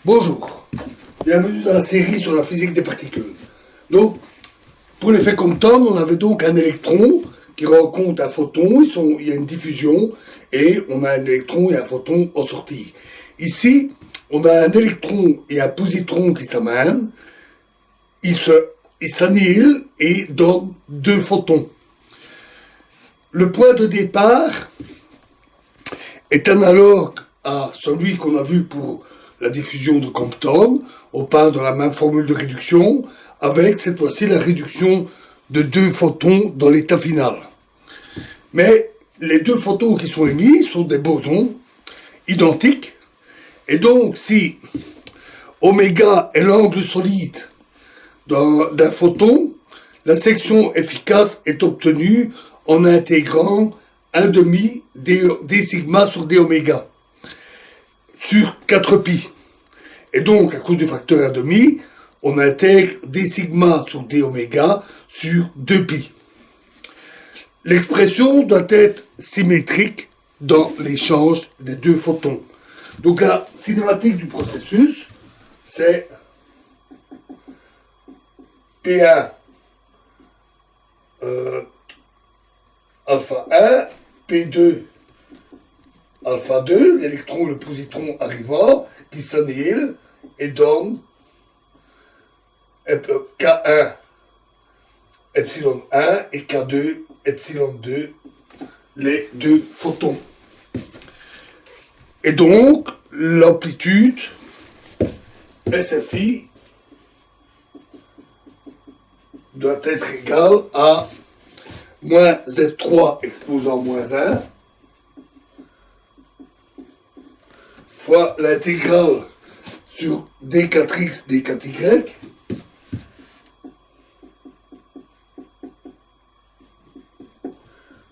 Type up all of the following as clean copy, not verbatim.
Bonjour, bienvenue dans la série sur la physique des particules. Donc, pour l'effet Compton, on avait donc un électron qui rencontre un photon, il y a une diffusion, et on a un électron et un photon en sortie. Ici, on a un électron et un positron qui s'amènent, ils s'annihilent et donnent deux photons. Le point de départ est analogue à celui qu'on a vu pour la diffusion de Compton. On part dans la même formule de réduction, avec cette fois-ci la réduction de deux photons dans l'état final. Mais les deux photons qui sont émis sont des bosons identiques, et donc si oméga est l'angle solide d'un photon, la section efficace est obtenue en intégrant 1/2 d sigma sur d oméga sur 4pi. Et donc, à cause du facteur 1/2, on intègre d sigma sur d oméga sur 2pi. L'expression doit être symétrique dans l'échange des deux photons. Donc la cinématique du processus, c'est P1 alpha 1, P2 alpha 2, l'électron et le positron arrivant, qui s'annihilent et donnent K1 epsilon 1 et K2 epsilon 2, les deux photons. Et donc, l'amplitude SFI doit être égale à moins Z3 exposant moins 1 fois l'intégrale sur D4X, D4Y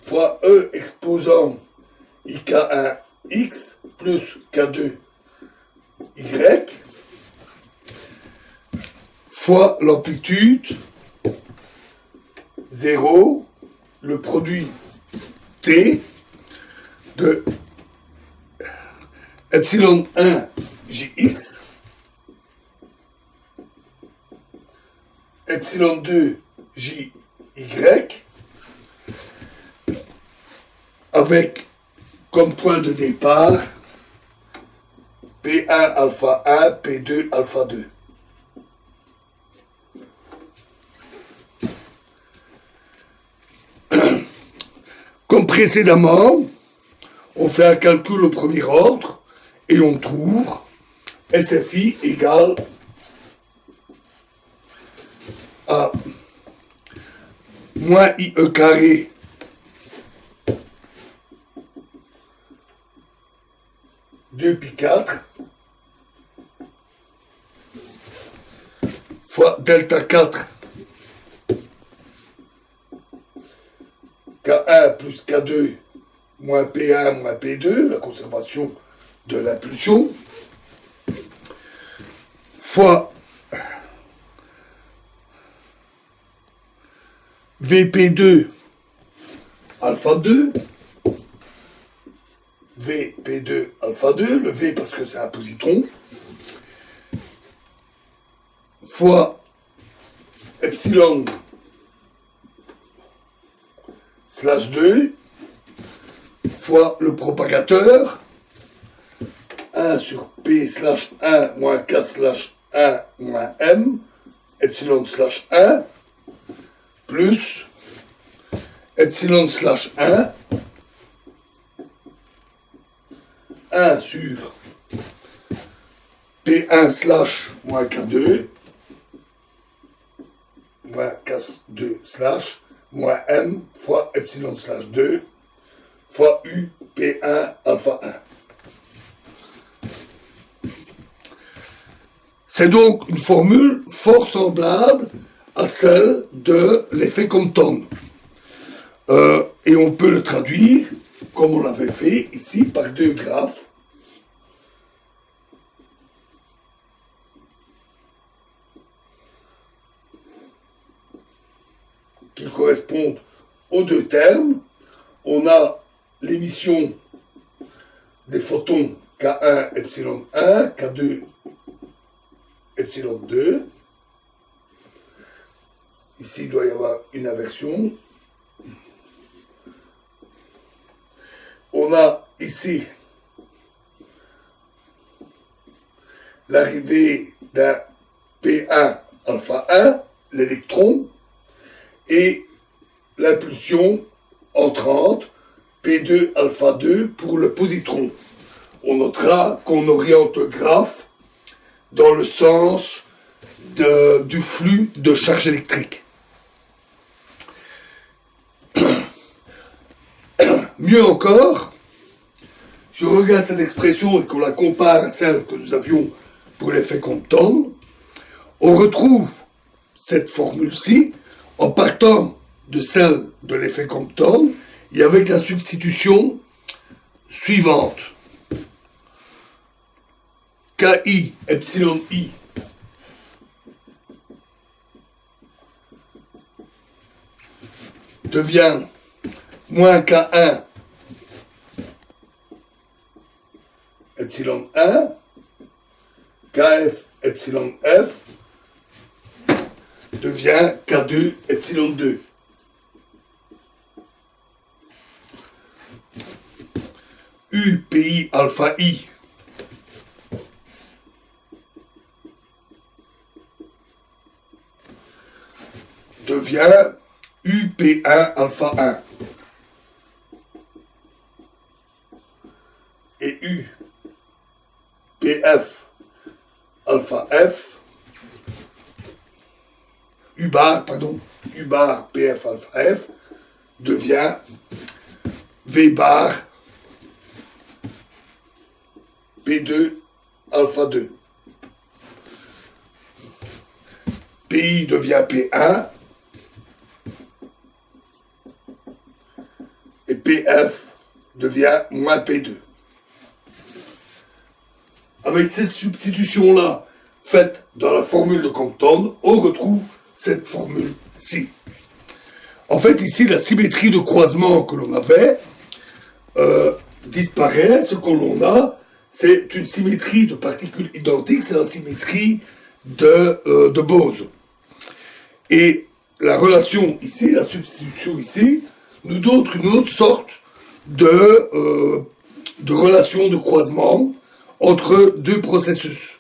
fois E exposant IK1X plus K2Y fois l'amplitude 0, le produit T de epsilon 1 JX, epsilon 2 JY, avec comme point de départ P1 alpha 1, P2 alpha 2. Comme précédemment, on fait un calcul au premier ordre et on trouve SFI égale à moins IE carré pi 4 fois delta 4 K1 plus K2 moins P1 moins P2, la conservation de l'impulsion, fois VP2 alpha 2, VP2 alpha 2, le V parce que c'est un positron, fois epsilon slash 2 fois le propagateur 1 sur P slash 1 moins K slash 1 moins M epsilon slash 1 plus epsilon slash 1 sur P1 slash moins K2 moins K2 slash moins M fois epsilon slash 2 fois U P1 alpha 1. C'est donc une formule fort semblable à celle de l'effet Compton. Et on peut le traduire, comme on l'avait fait ici, par deux graphes. Qui correspondent aux deux termes. On a l'émission des photons K1 epsilon 1, K2 epsilon 2. Ici, il doit y avoir une inversion. On a ici l'arrivée d'un P1 alpha 1, l'électron, et l'impulsion entrante P2 alpha 2 pour le positron. On notera qu'on oriente le graphe dans le sens du flux de charge électrique. Mieux encore, je regarde cette expression et qu'on la compare à celle que nous avions pour l'effet Compton, on retrouve cette formule-ci en partant de celle de l'effet Compton et avec la substitution suivante. KI, epsilon I, devient moins K1 epsilon 1, KF epsilon F devient K2 epsilon 2. UPI alpha I devient UP1 alpha 1 et UPF alpha F U bar PF alpha F devient V bar P2 alpha 2. PI devient P1 et PF devient moins P2. Avec cette substitution-là faite dans la formule de Compton, on retrouve cette formule-ci. En fait, ici, la symétrie de croisement que l'on avait disparaît. Ce que l'on a, c'est une symétrie de particules identiques, c'est la symétrie de Bose. Et la relation ici, la substitution ici, nous donne une autre sorte de relation de croisement entre deux processus.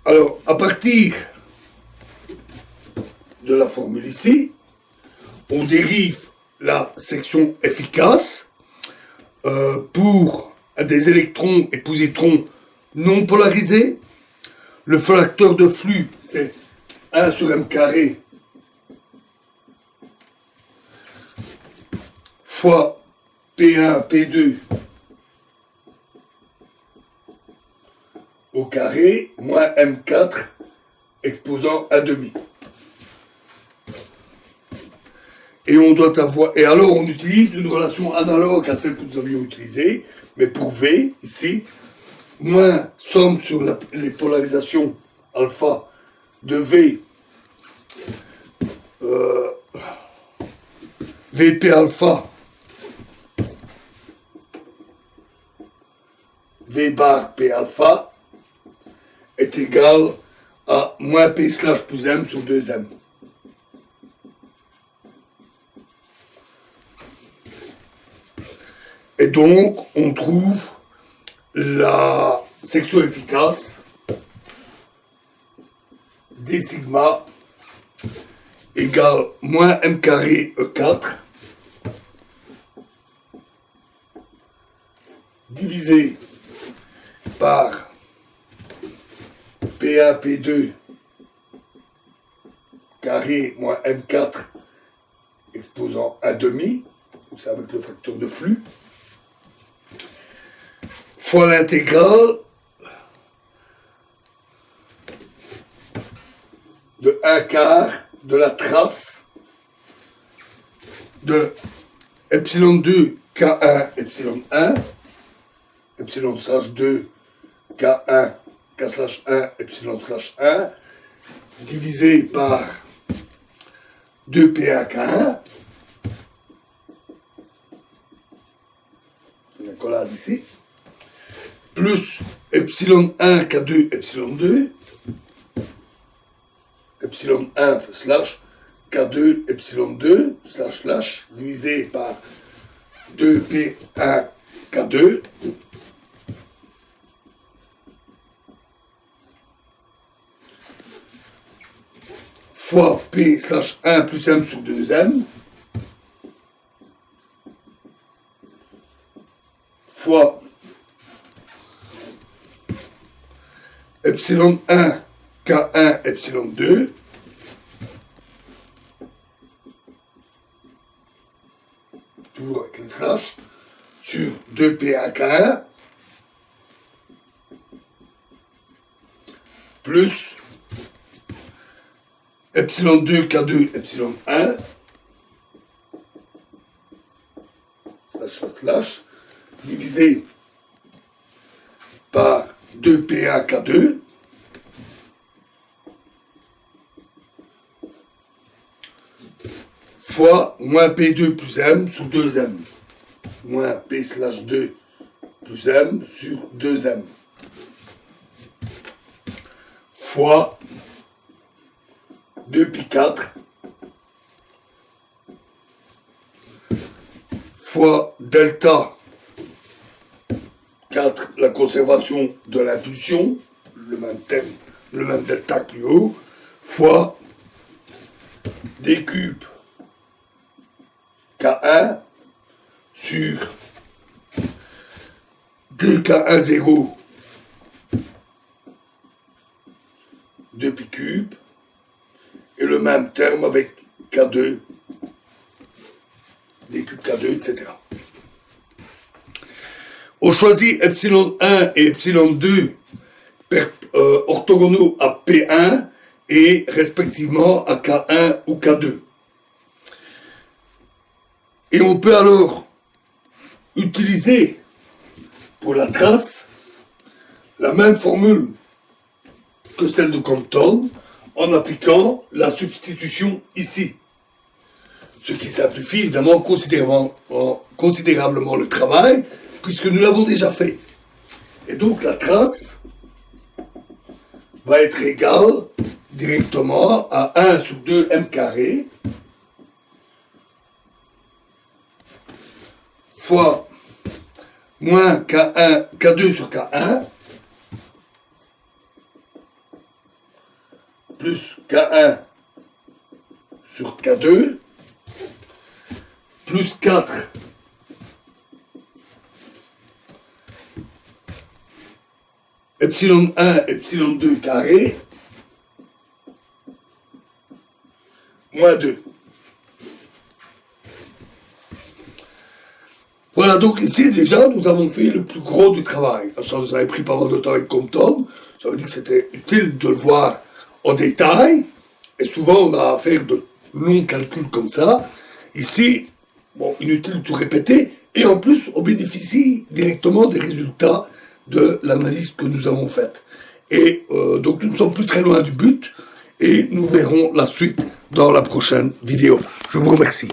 Alors, à partir de la formule ici, on dérive la section efficace pour des électrons et positrons non polarisés. Le facteur de flux, c'est 1 sur m carré fois P1, P2 au carré, moins M4 exposant 1/2. Et on doit avoir, et alors on utilise une relation analogue à celle que nous avions utilisée, mais pour V, ici, moins somme sur les polarisations alpha de V, VP alpha, V bar P alpha, est égal à moins P slash plus M sur 2M. Et donc, on trouve la section efficace D sigma égale moins M carré E4 divisé par P1, P2 carré moins M4 exposant 1/2, c'est avec le facteur de flux, fois l'intégrale de 1/4 de la trace de epsilon 2 K1 epsilon 1, epsilon slash 2 K1 K slash 1 epsilon slash 1 divisé par 2P1 K1 une accolade ici, plus epsilon 1 K2 epsilon 2, epsilon 1 slash K2 epsilon 2 slash divisé par 2P1 K2 fois P slash 1 plus M sur 2M fois epsilon 1 K1 epsilon 2 toujours avec le slash sur 2P1 K1 plus epsilon 2 K2 epsilon 1 slash divisé par 2P1 K2 fois moins P2 plus M sur 2M moins P slash 2 plus M sur 2M fois 2pi4 fois delta 4, la conservation de l'impulsion, le même thème, le même delta que plus haut, fois d cube K1 sur 2K10 2pi cube et le même terme avec K2, d cube K2, etc. On choisit epsilon 1 et epsilon 2 orthogonaux à P1 et respectivement à K1 ou K2. Et on peut alors utiliser pour la trace la même formule que celle de Compton en appliquant la substitution ici. Ce qui simplifie évidemment considérablement le travail, puisque nous l'avons déjà fait. Et donc la trace va être égale directement à 1 sur 2 m carré fois moins K1, K2 sur K1 plus K1 sur K2 plus 4 epsilon 1, epsilon 2 carré moins 2. Voilà, donc ici déjà nous avons fait le plus gros du travail. Ça nous avait pris pas mal de temps avec Compton, ça veut dire que c'était utile de le voir en détail, et souvent on a à faire de longs calculs comme ça. Ici, bon, inutile de tout répéter, et en plus on bénéficie directement des résultats de l'analyse que nous avons faite. Et donc nous ne sommes plus très loin du but, et nous verrons la suite dans la prochaine vidéo. Je vous remercie.